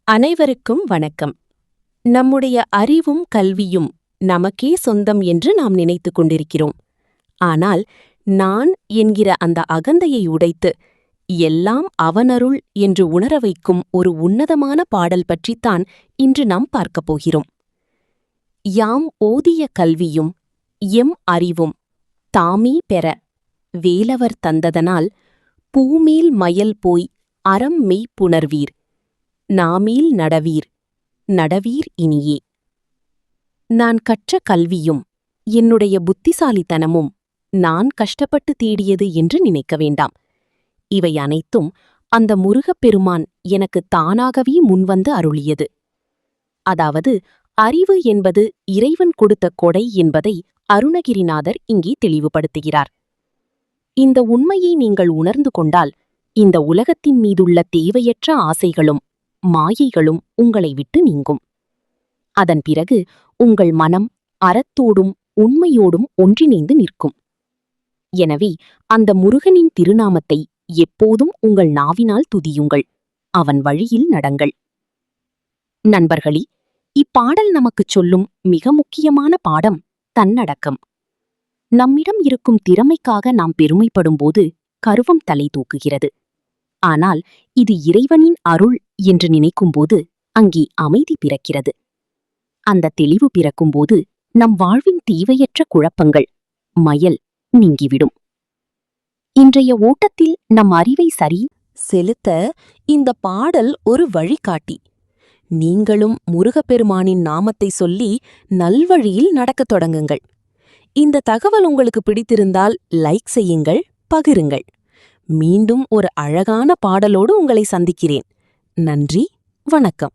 அனைவருக்கும் வணக்கம். நம்முடைய அறிவும் கல்வியும் நமக்கே சொந்தம் என்று நாம் நினைத்துக் கொண்டிருக்கிறோம். ஆனால் நான் என்கிற அந்த அகந்தையை உடைத்து எல்லாம் அவனருள் என்று உணர வைக்கும் ஒரு உன்னதமான பாடல் பற்றித்தான் இன்று நாம் பார்க்கப் போகிறோம். யாம் ஓதிய கல்வியும் எம் அறிவும் தாமே பெற வேலவர் தந்ததனால் பூமேல் மயல் போய் அறம் மெய் புணர்வீர் நாமேல் நடவீர் நடவீர் இனியே. நான் கற்ற கல்வியும் என்னுடைய புத்திசாலித்தனமும் நான் கஷ்டப்பட்டு தேடியது என்று நினைக்க வேண்டாம். இவை அனைத்தும் அந்த முருகப்பெருமான் எனக்கு தானாகவே முன்வந்து அருளியது. அதாவது அறிவு என்பது இறைவன் கொடுத்த கொடை என்பதை அருணகிரிநாதர் இங்கே தெளிவுபடுத்துகிறார். இந்த உண்மையை நீங்கள் உணர்ந்து கொண்டால் இந்த உலகத்தின் மீதுள்ள தேவையற்ற ஆசைகளும் மாயைகளும் உங்களை விட்டு நீங்கும். அதன் பிறகு உங்கள் மனம் அறத்தோடும் உண்மையோடும் ஒன்றிணைந்து நிற்கும். எனவே அந்த முருகனின் திருநாமத்தை எப்போதும் உங்கள் நாவினால் துதியுங்கள், அவன் வழியில் நடங்கள். நண்பர்களே, இப்பாடல் நமக்குச் சொல்லும் மிக முக்கியமான பாடம் தன்னடக்கம். நம்மிடம் இருக்கும் திறமைக்காக நாம் பெருமைப்படும்போது கர்வம் தலை தூக்குகிறது. ஆனால் இது இறைவனின் அருள் என்று நினைக்கும்போது அங்கே அமைதி பிறக்கிறது. அந்த தெளிவு பிறக்கும்போது நம் வாழ்வின் தேவையற்ற குழப்பங்கள் மயல் நீங்கிவிடும். இன்றைய ஓட்டத்தில் நம் அறிவை சரி செலுத்த இந்த பாடல் ஒரு வழிகாட்டி. நீங்களும் முருகப்பெருமானின் நாமத்தை சொல்லி நல்வழியில் நடக்கத் தொடங்குங்கள். இந்த தகவல் உங்களுக்கு பிடித்திருந்தால் லைக் செய்யுங்கள், பகிருங்கள். மீண்டும் ஒரு அழகான பாடலோடு உங்களை சந்திக்கிறேன். நன்றி, வணக்கம்.